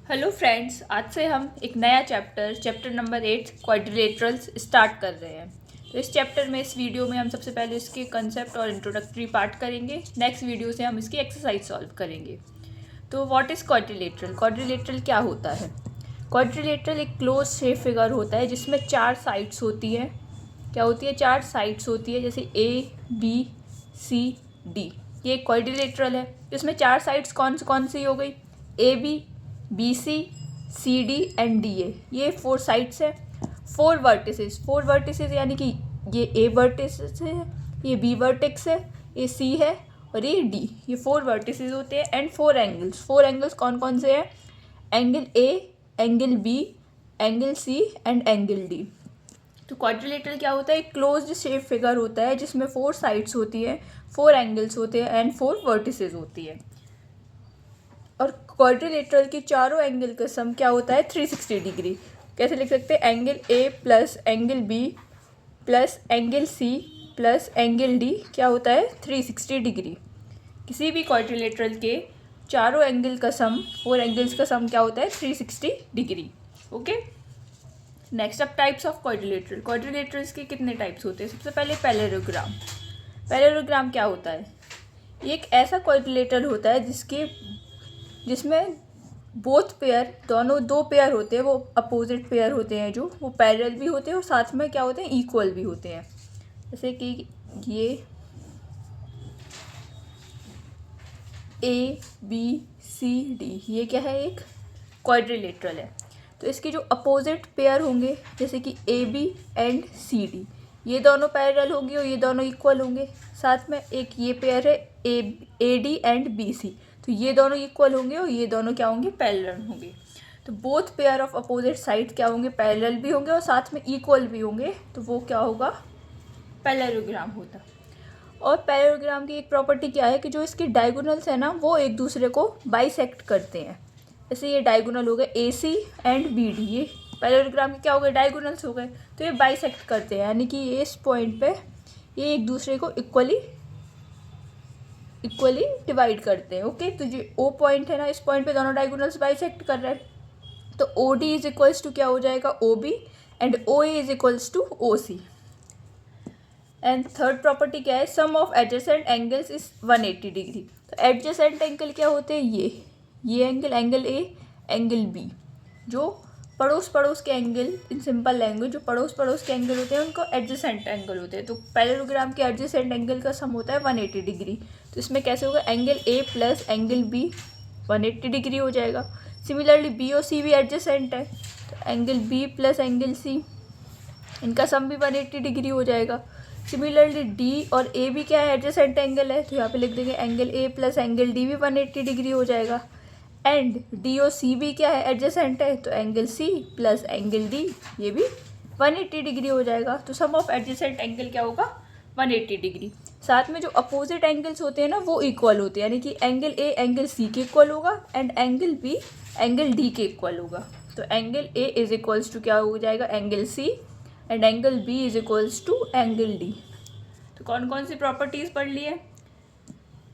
Hello friends, आज से हम एक नया चैप्टर नंबर 8 क्वाड्रिलेटरल्स स्टार्ट कर रहे हैं। तो इस चैप्टर में, इस वीडियो में हम सबसे पहले इसके कंसेप्ट और इंट्रोडक्टरी पार्ट करेंगे। नेक्स्ट वीडियो से हम इसकी एक्सरसाइज सॉल्व करेंगे। तो व्हाट इज़ क्वाड्रिलेटरल? क्वाड्रिलेटरल क्या होता है? क्वाड्रिलेटरल एक क्लोज शेप फिगर होता है जिसमें 4 साइड्स होती हैं। क्या होती है? 4 साइड्स होती है, जैसे ABCD। ये क्वाड्रिलेटरल है। इसमें 4 साइड्स कौन सी हो गई? AB, BC, CD and DA। ये 4 साइड्स है। 4 वर्टिसेस यानी कि ये A वर्टिसेस है, ये B वर्टेक्स है, ये C है और ये D। ये 4 वर्टिसेस होते हैं एंड 4 एंगल्स। 4 एंगल्स कौन से हैं? Angle A, angle B, angle C and angle D। तो क्वाड्रिलेटरल क्या होता है? एक क्लोज्ड शेप फिगर होता है जिसमें 4 साइड्स होती है, 4 एंगल्स होते हैं एंड 4 वर्टिसेस होती है। और क्वाड्रिलेटरल के चारों एंगल का सम क्या होता है? 360 डिग्री। कैसे लिख सकते हैं? Angle A plus angle B plus angle C plus angle D क्या होता है? 360 डिग्री। किसी भी क्वाड्रिलेटरल के चारों एंगल का सम, 4 एंगल्स का सम क्या होता है? 360 डिग्री। ओके, नेक्स्ट अब टाइप्स ऑफ क्वाड्रिलेटरल। क्वाड्रिलेटरल्स के कितने टाइप्स होते हैं? सबसे पहले पैरेललोग्राम। पैरेललोग्राम क्या होता है? ये एक ऐसा क्वाड्रिलेटरल होता है जिसमें बोथ पेयर, दोनों 2 पेयर होते हैं, वो अपोजिट पेयर होते हैं, जो वो पैरेलल भी होते हैं और साथ में क्या होते हैं? इक्वल भी होते हैं। जैसे कि ये ABCD, ये क्या है? एक क्वाड्रिलेटरल है। तो इसके जो अपोजिट पेयर होंगे, जैसे कि AB एंड CD, ये दोनों पैरेलल होंगे और ये दोनों इक्वल होंगे। साथ में एक ये पेयर है AD एंड BC, तो ये दोनों इक्वल होंगे और ये दोनों क्या होंगे? पैरेलल होंगे। तो both pair of opposite side क्या होंगे? पैरेलल भी होंगे और साथ में इक्वल भी होंगे, तो वो क्या होगा? पैरेललोग्राम होता। और पैरेललोग्राम की एक प्रॉपर्टी क्या है कि जो इसके डायगोनल्स है ना, वो एक दूसरे को बाइसेक्ट करते हैं। जैसे ये डायगोनल हो गए AC एंड BD, ये पैरेललोग्राम के क्या हो गए? डायगोनल्स हो गए। तो ये बाइसेक्ट करते हैं, यानी कि ये इस पॉइंट पे ये एक दूसरे को इक्वली डिवाइड करते हैं। ओके, तो जो O पॉइंट है ना, इस पॉइंट पे दोनों डायगोनल्स बाइसेक्ट कर रहे हैं। तो OD इज इक्वल्स टू क्या हो जाएगा? OB and OA is equals to OC। And third property क्या है? Sum of adjacent angles is 180 degree. तो एडजेसेंट एंगल क्या होते हैं? ये एंगल A, एंगल B, जो पड़ोस के एंगल, इन सिंपल लैंग्वेज, जो पड़ोस के एंगल होते हैं उनको एडजेसेंट एंगल होते हैं। तो पैरेललोग्राम के एडजेसेंट एंगल का सम होता है 180 डिग्री। तो इसमें कैसे होगा? Angle A plus angle B 180 degree हो जाएगा। सिमिलरली B और C भी एडजेसेंट है, तो angle B plus angle C, इनका सम भी 180 डिग्री हो जाएगा। सिमिलरली D और A भी क्या है? एडजेसेंट एंगल है, तो यहाँ पे लिख देंगे angle A plus angle D भी 180 डिग्री हो जाएगा। एंड D और C भी क्या है? एडजेसेंट है, तो angle C plus angle D ये भी 180 डिग्री हो जाएगा। तो सम ऑफ एडजेसेंट एंगल क्या होगा? 180 डिग्री। साथ में जो अपोजिट एंगल्स होते हैं ना, वो इक्वल होते हैं, यानी कि एंगल A एंगल C के इक्वल होगा and angle B angle D के इक्वल होगा। तो angle A is equals to क्या हो जाएगा? Angle C and angle B is equals to angle D। तो कौन सी प्रॉपर्टीज़ पढ़ ली है?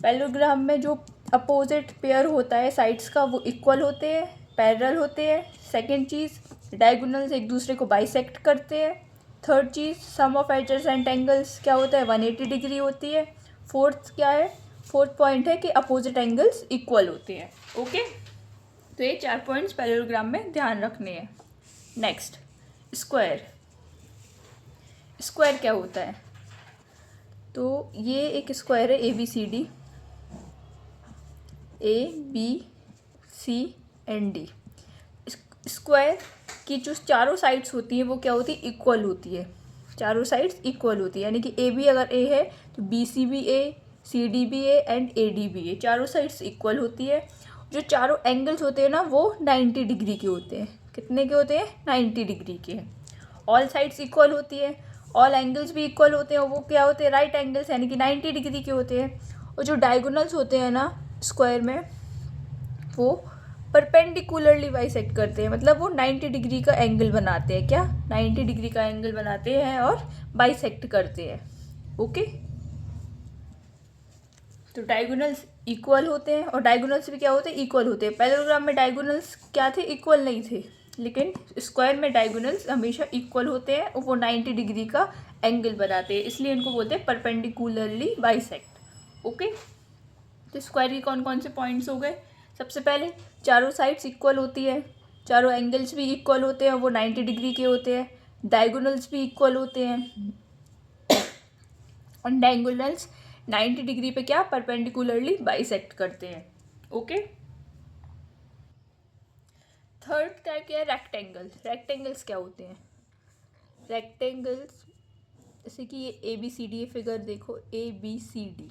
पैरेललोग्राम में जो अपोजिट पेयर होता है साइड्स का, वो इक्वल होते हैं, पैरेलल होते हैं। सेकंड चीज़, डायगोनल्स एक दूसरे को बाइसेक्ट करते हैं। थर्ड चीज़, सम ऑफ एडजेसेंट एंगल्स क्या होता है? 180 डिग्री होती है। फोर्थ क्या है? फोर्थ पॉइंट है कि अपोजिट एंगल्स इक्वल होते हैं। ओके, तो ये 4 पॉइंट्स पैरेललोग्राम में ध्यान रखने हैं। Next, square. स्क्वायर क्या होता है? तो ये एक स्क्वायर है ABCD, ABC and D। Square की जो चारों साइड्स होती हैं वो क्या होती है? इक्वल होती है। चारों साइड्स इक्वल होती है, यानी कि AB अगर A है तो BC भी A, CD भी A एंड AD भी A, चारों साइड्स इक्वल होती है। जो चारों एंगल्स होते हैं ना, वो 90 डिग्री के होते हैं। कितने के होते हैं? 90 डिग्री के। ऑल साइड्स इक्वल होती है, ऑल एंगल्स भी इक्वल होते हैं, वो क्या होते हैं? राइट एंगल्स, यानी कि 90 डिग्री के होते हैं। और जो डायगोनल्स होते हैं ना स्क्वायर में, वो परपेंडिकुलरली बाइसेक्ट करते हैं, मतलब वो 90 डिग्री का एंगल बनाते हैं। क्या? 90 डिग्री का एंगल बनाते हैं और बाइसेक्ट करते हैं। ओके, तो डायगोनल्स इक्वल होते हैं और डायगोनल्स भी क्या होते हैं, इक्वल होते हैं। पैरेललोग्राम में डायगोनल्स क्या थे, इक्वल नहीं थे, लेकिन स्क्वायर में डायगोनल्स हमेशा इक्वल होते हैं और वो 90 डिग्री का एंगल बनाते हैं, इसलिए इनको बोलते हैं परपेंडिकुलरली बाइसेक्ट। ओके, तो स्क्वायर के कौन कौन से पॉइंट्स हो गए, सबसे पहले चारों साइड्स इक्वल होती है, चारों एंगल्स भी इक्वल होते हैं, वो 90 डिग्री के होते हैं, डायगोनल्स भी इक्वल होते हैं और डायगोनल्स 90 डिग्री पे क्या परपेंडिकुलरली बाइसेक्ट करते हैं। ओके, थर्ड टाइप क्या है, रेक्टेंगल। रेक्टेंगल्स क्या होते हैं, रेक्टेंगल्स जैसे कि ये ए बी सी डी, ये फिगर देखो ए बी सी डी,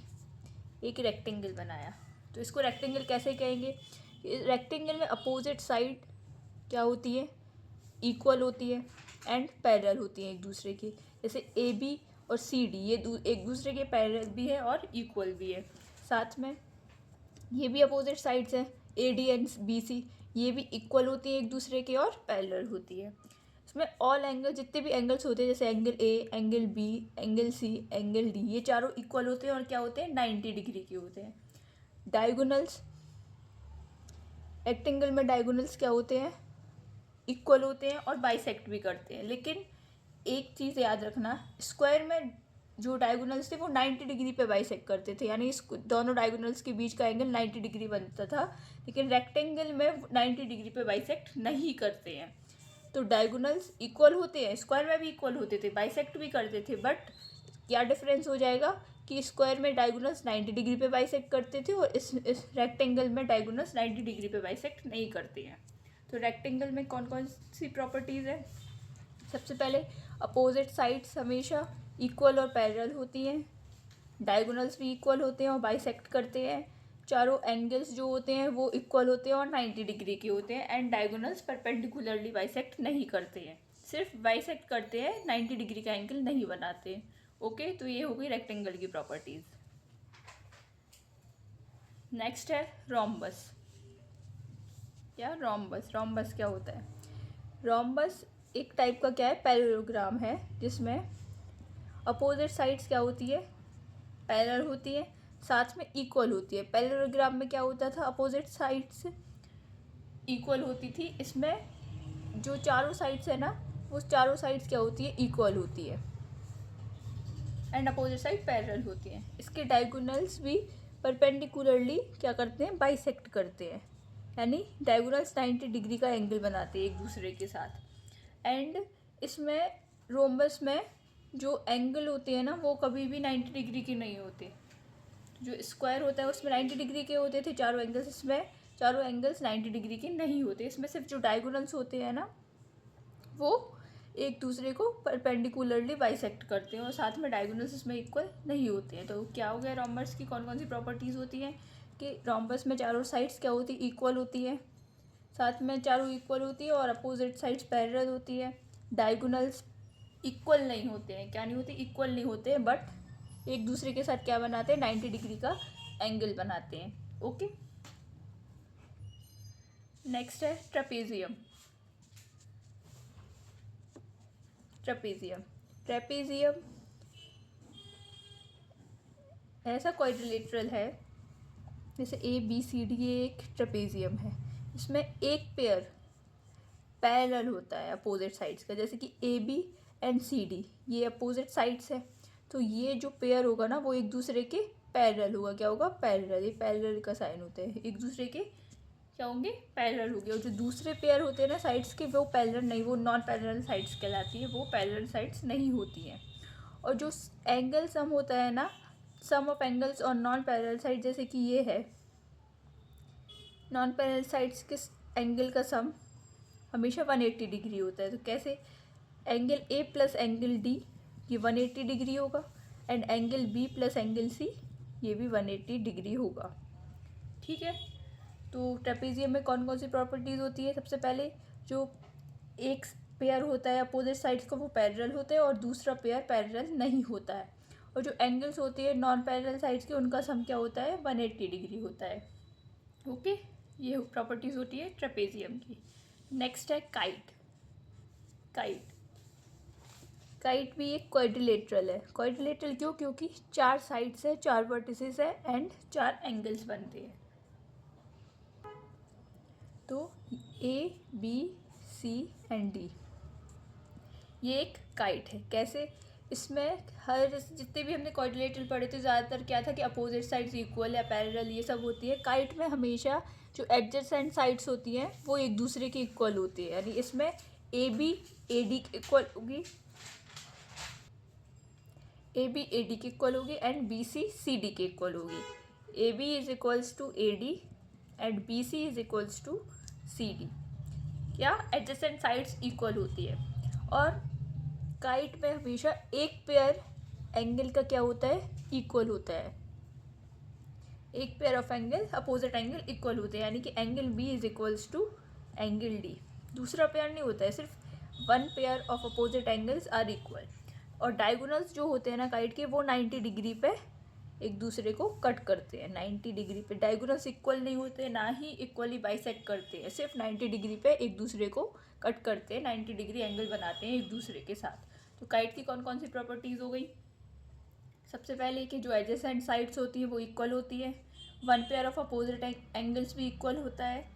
एक रेक्टेंगल बनाया, तो इसको रेक्टेंगल कैसे कहेंगे, रेक्टेंगल में अपोजिट साइड क्या होती है, इक्वल होती है एंड पैरेलल होती है एक दूसरे के, जैसे ए बी और सी डी ये एक दूसरे के पैरेलल भी है और इक्वल भी है। साथ में ये भी अपोजिट साइड्स हैं, A D and B C, ये भी इक्वल होती है एक दूसरे के और पैरेलल होती है। इसमें ऑल एंगल, जितने भी एंगल्स होते हैं, जैसे angle A, angle B, angle C, angle D, ये चारों इक्वल होते हैं और क्या होते हैं, 90 डिग्री के होते हैं। डायगोनल्स, रेक्टेंगल में डायगोनल्स क्या होते हैं, इक्वल होते हैं और बाइसेक्ट भी करते हैं, लेकिन एक चीज़ याद रखना, स्क्वायर में जो डायगोनल्स थे वो 90 डिग्री पे बाइसेक्ट करते थे, यानी इस दोनों डायगोनल्स के बीच का एंगल 90 डिग्री बनता था, लेकिन रेक्टेंगल में 90 डिग्री पे बाइसेक्ट नहीं करते हैं। तो डायगोनल्स इक्वल होते हैं, स्क्वायर में भी इक्वल होते थे, बाइसेक्ट भी करते थे, बट क्या डिफरेंस हो जाएगा कि स्क्वायर में डायगोनल्स 90 डिग्री पे बाइसेक्ट करते थे और इस रेक्टेंगल में डायगोनल्स 90 डिग्री पे बाइसेक्ट नहीं करते हैं। तो रेक्टेंगल में कौन कौन सी प्रॉपर्टीज़ है, सबसे पहले अपोजिट साइड्स हमेशा इक्वल और पैरेलल होती हैं, डायगोनल्स भी इक्वल होते हैं और बाइसेक्ट करते हैं, चारों एंगल्स जो होते हैं वो इक्वल होते हैं और 90 डिग्री के होते हैं, एंड डायगोनल्स परपेंडिकुलरली बाइसेक्ट नहीं करते हैं, सिर्फ बाइसेक्ट करते हैं, 90 डिग्री का एंगल नहीं बनाते। ओके, तो ये हो गई रेक्टेंगल की प्रॉपर्टीज़। नेक्स्ट है रोम्बस। क्या, रोम्बस, रोम्बस क्या होता है, रोम्बस एक टाइप का क्या है, पैरेललोग्राम है, जिसमें अपोजिट साइड्स क्या होती है, पैरेलल होती है, साथ में इक्वल होती है। पैरेललोग्राम में क्या होता था, अपोजिट साइड्स इक्वल होती थी, इसमें जो चारों साइड्स है ना, वो चारों साइड्स क्या होती है, इक्वल होती है एंड अपोजिट साइड पैरेलल होती है। इसके डायगोनल्स भी परपेंडिकुलरली क्या करते हैं, बाइसेक्ट करते हैं, यानी डायगोनल्स 90 डिग्री का एंगल बनाते हैं एक दूसरे के साथ। एंड इसमें रोम्बस में जो एंगल होते हैं ना, वो कभी भी 90 डिग्री के नहीं होते, जो स्क्वायर होता है उसमें 90 डिग्री के होते थे चारों एंगल्स, इसमें चारों एंगल्स 90 डिग्री के नहीं होते, इसमें सिर्फ जो डायगोनल्स होते हैं ना, वो एक दूसरे को परपेंडिकुलरली बाइसेक्ट करते हैं और साथ में डायगोनल्स इसमें इक्वल नहीं होते हैं। तो क्या हो गया, रोम्बस की कौन कौन सी प्रॉपर्टीज़ होती हैं कि रोम्बस में चारों साइड्स क्या होती है, इक्वल होती है, साथ में चारों इक्वल होती है और अपोजिट साइड्स पैरेलल होती है, डायगोनल्स इक्वल नहीं होते हैं, क्या नहीं होते, इक्वल नहीं होते हैं, बट एक दूसरे के साथ क्या बनाते हैं, 90 डिग्री का एंगल बनाते हैं। ओके, नेक्स्ट है ट्रेपेजियम। ट्रेपेजियम, ट्रेपेजियम ऐसा क्वाड्रिलेटरल है, जैसे ए बी सी डी, ये एक ट्रेपेजियम है, इसमें एक पेयर पैरेलल होता है अपोजिट साइड्स का, जैसे कि A B and C D, ये अपोजिट साइड्स है, तो ये जो पेयर होगा ना, वो एक दूसरे के पैरेलल होगा, क्या होगा, पैरेलल, ये पैरेलल का साइन होता है, एक दूसरे के क्या होंगे, पैरेलल हो गए। और जो दूसरे पेयर होते हैं ना साइड्स के, वो पैरेलल नहीं, वो नॉन पैरेलल साइड्स कहलाती है, वो पैरेलल साइड्स नहीं होती हैं। और जो एंगल सम होता है ना, सम ऑफ एंगल्स और नॉन पैरेलल साइड, जैसे कि ये है, नॉन पैरेलल साइड्स के एंगल का सम हमेशा 180 डिग्री होता है, तो कैसे, angle A plus angle D ये 180 डिग्री होगा, and angle B plus angle C ये भी 180 डिग्री होगा। ठीक है, तो ट्रेपेजियम में कौन कौन सी प्रॉपर्टीज़ होती है, सबसे पहले जो एक पेयर होता है अपोजिट साइड्स का, वो पैरेलल होते हैं और दूसरा पेयर पैरेलल नहीं होता है, और जो एंगल्स होते हैं नॉन पैरेलल साइड्स के, उनका सम क्या होता है, 180 डिग्री होता है। ओके, ये प्रॉपर्टीज़ होती है ट्रेपेजियम की। नेक्स्ट है काइट। काइट, काइट भी एक क्वाड्रिलेटरल है। क्वाड्रिलेटरल क्यों? क्योंकि 4 साइड्स है, 4 वर्टिसेस है एंड 4 एंगल्स बनते हैं। तो A B C and D ये एक काइट है। कैसे? इसमें हर जितने भी हमने क्वाड्रिलेटरल पढ़े थे ज़्यादातर क्या था कि अपोजिट साइड्स इक्वल या पैरेलल ये सब होती है। काइट में हमेशा जो एडजेसेंट साइड्स होती हैं वो एक दूसरे के इक्वल होती है। यानी इसमें ए बी ए डी के इक्वल होगी, ए बी ए डी के इक्वल होगी and B C C D के इक्वल होगी। A B is equals to A D and B C is equals to C D. क्या? Adjacent sides equal होती है। और काइट में हमेशा एक पेयर एंगल का क्या होता है? इक्वल होता है। एक pair of angle opposite angle equal होते हैं, यानी कि angle B is equals to angle D. दूसरा पेयर नहीं होता है, सिर्फ one pair of opposite angles are equal. और डायगोनल्स जो होते हैं ना काइट के, वो 90 डिग्री पे एक दूसरे को कट करते हैं। 90 डिग्री पे डायगोनल्स इक्वल नहीं होते, ना ही इक्वली बाइसेक्ट करते हैं, सिर्फ 90 डिग्री पे एक दूसरे को कट करते हैं, 90 डिग्री एंगल बनाते हैं एक दूसरे के साथ। तो काइट की कौन कौन सी प्रॉपर्टीज़ हो गई? सबसे पहले कि जो एडजेसेंट साइड्स होती है वो इक्वल होती है, one pair of opposite angles भी इक्वल होता है,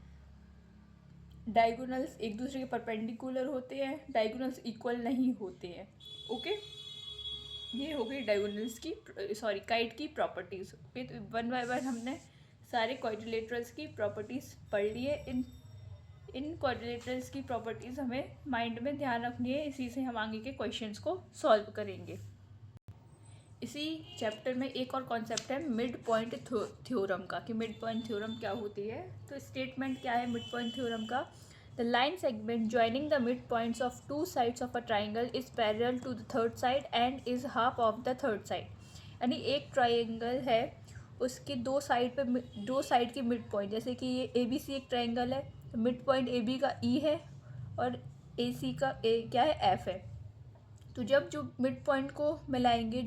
डायगोनल्स एक दूसरे के परपेंडिकुलर होते हैं, डायगोनल्स इक्वल नहीं होते हैं। ओके, ये हो गई डायगोनल्स की काइट की प्रॉपर्टीज़। ओके, तो वन बाय वन हमने सारे क्वाड्रिलेटरल्स की प्रॉपर्टीज़ पढ़ लिए। इन क्वाड्रिलेटरल्स की प्रॉपर्टीज़ हमें माइंड में ध्यान रखनी है, इसी से हम आगे के क्वेश्चंस को सॉल्व करेंगे। इसी चैप्टर में एक और कॉन्सेप्ट है मिड पॉइंट थ्योरम का, कि मिड पॉइंट थ्योरम क्या होती है। तो स्टेटमेंट क्या है मिड पॉइंट थ्योरम का? The line segment joining the mid points of two sides of a triangle is parallel to the third side and is half of the third side. यानी एक triangle है, उसके दो side के mid point, जैसे कि ये ए बी सी एक ट्राइंगल है, तो मिड पॉइंट ए बी का ई है और ए सी का क्या है? एफ है। तो जब जो मिड पॉइंट को मिलाएंगे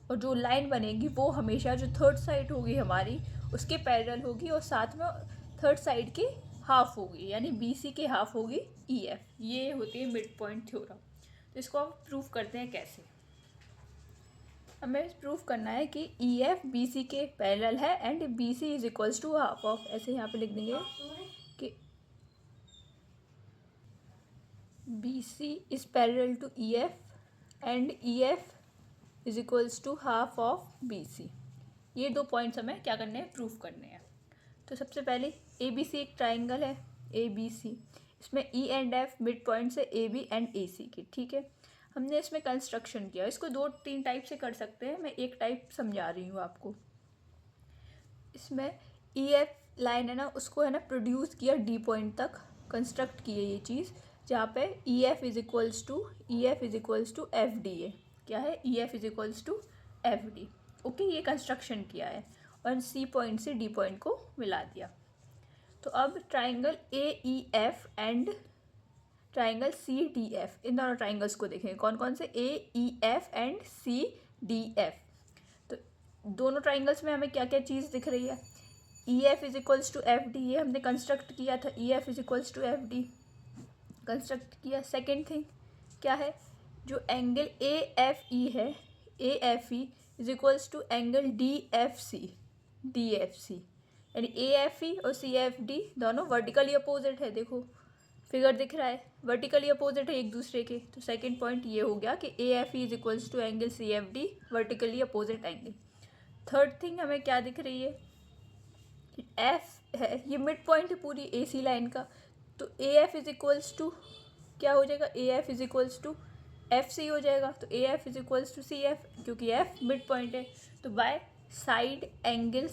और जो लाइन बनेगी वो हमेशा जो थर्ड साइड होगी हमारी उसके पैरेलल होगी और साथ में थर्ड साइड की हाफ होगी, यानी बी सी के हाफ होगी ई एफ। ये होती है मिड पॉइंट थ्योरम। तो इसको हम प्रूव करते हैं कैसे? हमें प्रूव करना है कि ई एफ बी सी के पैरेलल है and B C is equals to half of, ऐसे यहाँ पे लिख देंगे कि B C is parallel to E F and E F is equals to half of B C. ये दो पॉइंट्स हमें क्या करने हैं? प्रूव करने हैं। तो सबसे पहले ए बी सी एक ट्राइंगल है, ए बी सी, इसमें E and F mid points है ए बी एंड ए सी के। ठीक है, हमने इसमें कंस्ट्रक्शन किया। इसको 2-3 टाइप से कर सकते हैं, मैं एक टाइप समझा रही हूँ आपको। इसमें ई एफ लाइन है ना, उसको है ना प्रोड्यूस किया डी पॉइंट तक, कंस्ट्रक्ट की है ये चीज़, जहाँ पे E F is equals to F D है। क्या है? E F is equals to F D. Okay, ये कंस्ट्रक्शन किया है और सी पॉइंट से डी पॉइंट को मिला दिया। तो अब triangle A E F and triangle C D F, इन दोनों ट्राइंगल्स को देखेंगे कौन कौन से? A E F and C D F. तो दोनों ट्राइंगल्स में हमें क्या क्या चीज़ दिख रही है? E F is equals to F D, ये हमने कंस्ट्रक्ट किया था, E F is equals to F D construct किया। सेकेंड थिंग क्या है? जो एंगल ए एफ ई है, A F E is equals to angle D F C, यानी ए एफ ई और सी एफ डी दोनों वर्टिकली अपोजिट है। देखो फिगर दिख रहा है, वर्टिकली अपोजिट है एक दूसरे के। तो सेकंड पॉइंट ये हो गया कि A F E is equals to angle C F D, vertically opposite angle. Third thing हमें क्या दिख रही है? एफ है, ये मिड पॉइंट है पूरी ए सी लाइन का, तो A F is equals to क्या हो जाएगा? A F is equals to F C हो जाएगा। तो A F is equals to C F, क्योंकि एफ मिड पॉइंट है। तो by side angle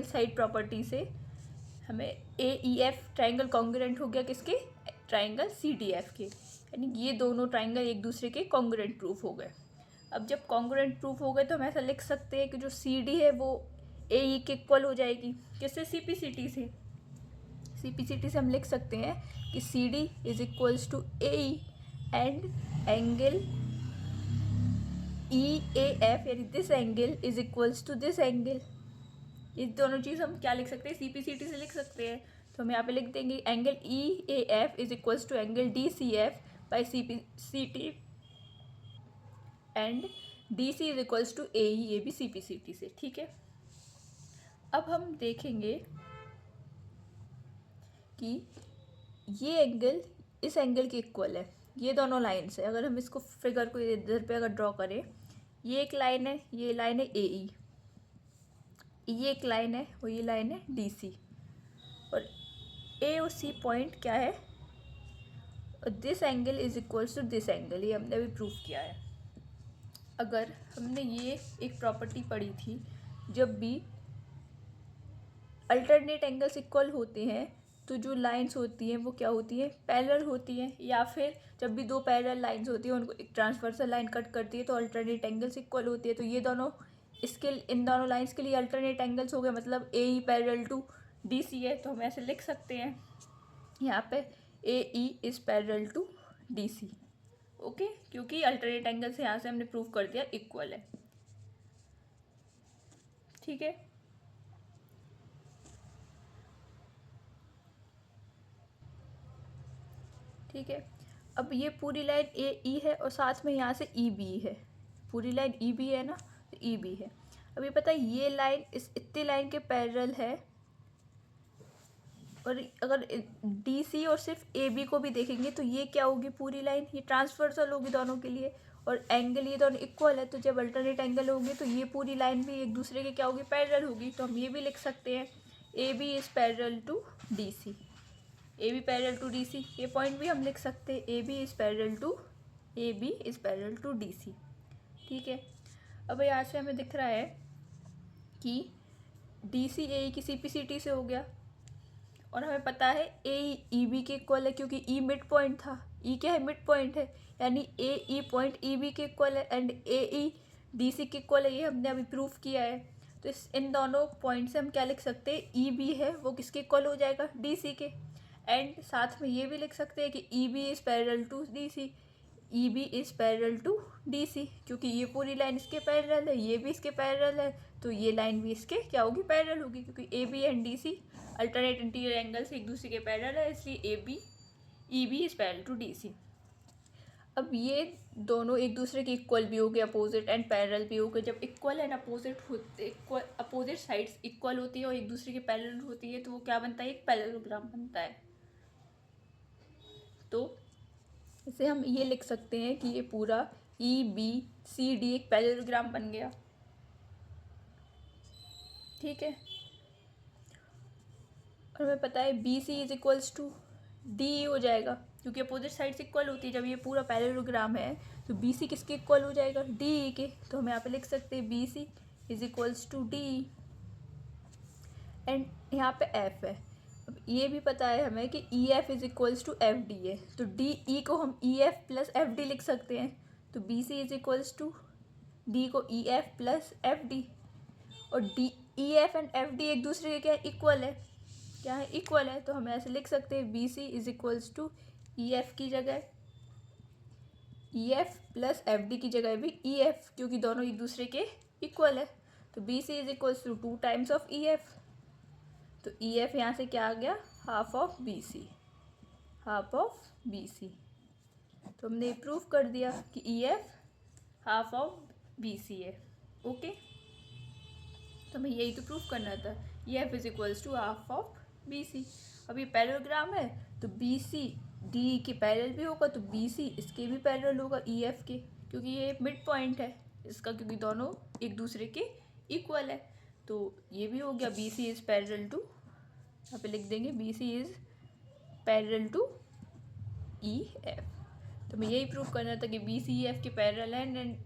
side property से हमें A E F triangle congruent हो गया किसके? ट्राइंगल सी डी एफ के, यानी ये दोनों ट्राइंगल एक दूसरे के कॉन्ग्रुएंट प्रूफ हो गए। अब जब कॉन्ग्रुएंट प्रूफ हो गए तो हम ऐसा लिख सकते हैं कि जो सी डी है वो ए ई के इक्वल हो जाएगी। किससे? सी पी सी टी से। सी पी सी टी से हम लिख सकते हैं कि C D is equals to A E and angle E A F, यानी this angle is equals to this angle. ये दोनों चीज़ हम क्या लिख सकते हैं? सी पी सी टी से लिख सकते हैं। तो हम यहाँ पे लिख देंगे angle E A F is equals to angle D C F by C P C T and D C is equals to A E A B C P C T से। ठीक है, अब हम देखेंगे कि ये एंगल इस angle के इक्वल है, ये दोनों लाइन्स है। अगर हम इसको फिगर को इधर पे अगर ड्रॉ करें, ये एक लाइन है, ये लाइन है ए ई, ये एक लाइन है और ये लाइन है डी सी, और ए और सी पॉइंट क्या है, this angle is equals to this angle, ये हमने अभी प्रूव किया है। अगर हमने ये एक प्रॉपर्टी पढ़ी थी, जब भी अल्टरनेट एंगल्स इक्वल होते हैं तो जो लाइंस होती हैं वो क्या होती हैं, पैरेलल होती हैं, या फिर जब भी दो पैरेलल लाइंस होती हैं उनको एक ट्रांसवर्सल लाइन कट करती है तो अल्टरनेट एंगल्स इक्वल होती है। तो ये दोनों इन दोनों लाइंस के लिए अल्टरनेट एंगल्स हो गए, मतलब A E parallel to D C है, तो हम ऐसे लिख सकते हैं यहाँ पे A E is parallel to D C. Okay, क्योंकि अल्टरनेट एंगल्स यहाँ से हमने प्रूव कर दिया इक्वल है। ठीक है, ठीक है। अब ये पूरी लाइन ए ई है और साथ में यहाँ से ई बी है, पूरी लाइन ई बी है ना, तो ई बी है। अभी पता है ये लाइन इस इतनी लाइन के पैरेलल है, और अगर डी सी और सिर्फ ए बी को भी देखेंगे तो ये क्या होगी, पूरी लाइन ये ट्रांसवर्सल होगी दोनों के लिए, और एंगल ये दोनों इक्वल है। तो जब अल्टरनेट एंगल होंगे तो ये पूरी लाइन भी एक दूसरे के क्या होगी, पैरेलल होगी। तो हम ये भी लिख सकते हैं A B is parallel to D C, A B parallel to D C, ये पॉइंट भी हम लिख सकते हैं A B is parallel to D C. ठीक है, अब यहाँ से हमें दिख रहा है कि डी सी ए की सी पी सी टी से हो गया, और हमें पता है ए ई बी के इक्वल है, क्योंकि ई मिड पॉइंट था, ई क्या है, मिड पॉइंट है, यानी A E point E B के इक्वल है and A E D C के इक्वल है, ये हमने अभी प्रूफ किया है। तो इन दोनों पॉइंट से हम क्या लिख सकते हैं, ई बी है वो किसके इक्वल हो जाएगा, डी सी के, एंड साथ में ये भी लिख सकते हैं कि E B is parallel to D C, E B is parallel to D C, क्योंकि ये पूरी लाइन इसके पैरेलल है, ये भी इसके पैरेलल है, तो ये लाइन भी इसके क्या होगी, पैरेलल होगी, क्योंकि A B and D C alternate interior angles एक दूसरे के पैरेलल है, इसलिए A B E B is parallel to D C. अब ये दोनों एक दूसरे के इक्वल भी हो गए, अपोजिट एंड पैरेलल भी हो गए। जब इक्वल एंड अपोजिट होते, इक्वल अपोजिट साइड्स इक्वल होती है और एक दूसरे के पैरेलल होती है, तो वो क्या बनता है, एक पैरेललोग्राम बनता है। तो इसे हम ये लिख सकते हैं कि ये पूरा ई बी सी डी एक पैरेललोग्राम बन गया। ठीक है, और हमें पता है B C is equals to D हो जाएगा, क्योंकि अपोजिट साइड्स इक्वल होती है। जब ये पूरा पैरेललोग्राम है तो बी सी किसके इक्वल हो जाएगा, डी के, तो हम यहाँ पे लिख सकते हैं B C is equals to D, and यहाँ पे एफ है। अब ये भी पता है हमें कि E F is equals to F D है, तो डी ई को हम E F plus F D लिख सकते हैं, तो B C is equals to D को E F plus F D, और D E F and F D एक दूसरे के क्या इक्वल है, क्या है, इक्वल है। तो हम ऐसे लिख सकते हैं B C is equals to E F की जगह E F plus F D की जगह भी ई एफ, क्योंकि दोनों एक दूसरे के इक्वल है। तो B C is equals to 2 times of E F, तो ई एफ यहाँ से क्या आ गया, half of B C, half of B C. तो हमने प्रूफ कर दिया कि E F half of B C है। ओके, तो हमें यही तो प्रूफ करना था, E F is equals to half of B C. अब ये पैरेललोग्राम है तो बी सी डी के पैरेलल भी होगा, तो बी सी इसके भी पैरेलल होगा ई एफ के, क्योंकि ये मिड पॉइंट है इसका, क्योंकि दोनों एक दूसरे के इक्वल है। तो ये भी हो गया B C is parallel to, यहाँ पे लिख देंगे B C is parallel to E F. तो मैं यही प्रूफ करना था कि बी सी ई एफ के पैरेलल है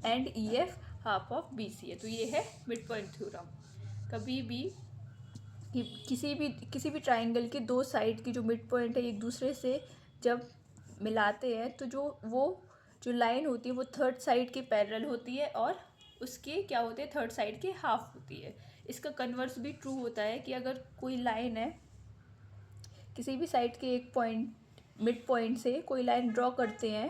and E F half of B C है। तो ये है मिड पॉइंट थ्योरम। कभी भी किसी भी ट्राइंगल के दो साइड की जो मिड पॉइंट है एक दूसरे से जब मिलाते हैं तो जो लाइन होती है वो थर्ड साइड के पैरेलल होती है, और उसके क्या होते हैं, थर्ड साइड के हाफ होती है। इसका कन्वर्स भी ट्रू होता है कि अगर कोई लाइन है, किसी भी साइड के एक पॉइंट मिड पॉइंट से कोई लाइन ड्रॉ करते हैं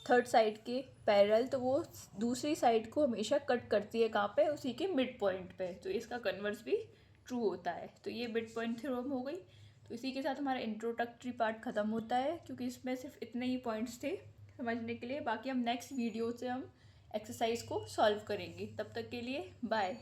थर्ड साइड के पैरेलल, तो वो दूसरी साइड को हमेशा कट करती है, कहाँ पे, उसी के मिड पॉइंट पे। तो इसका कन्वर्स भी ट्रू होता है। तो ये मिड पॉइंट थ्योरम हो गई। तो इसी के साथ हमारा इंट्रोडक्टरी पार्ट ख़त्म होता है, क्योंकि इसमें सिर्फ इतने ही पॉइंट्स थे समझने के लिए। बाकी हम नेक्स्ट वीडियो से हम एक्सरसाइज को सॉल्व करेंगे। तब तक के लिए बाय।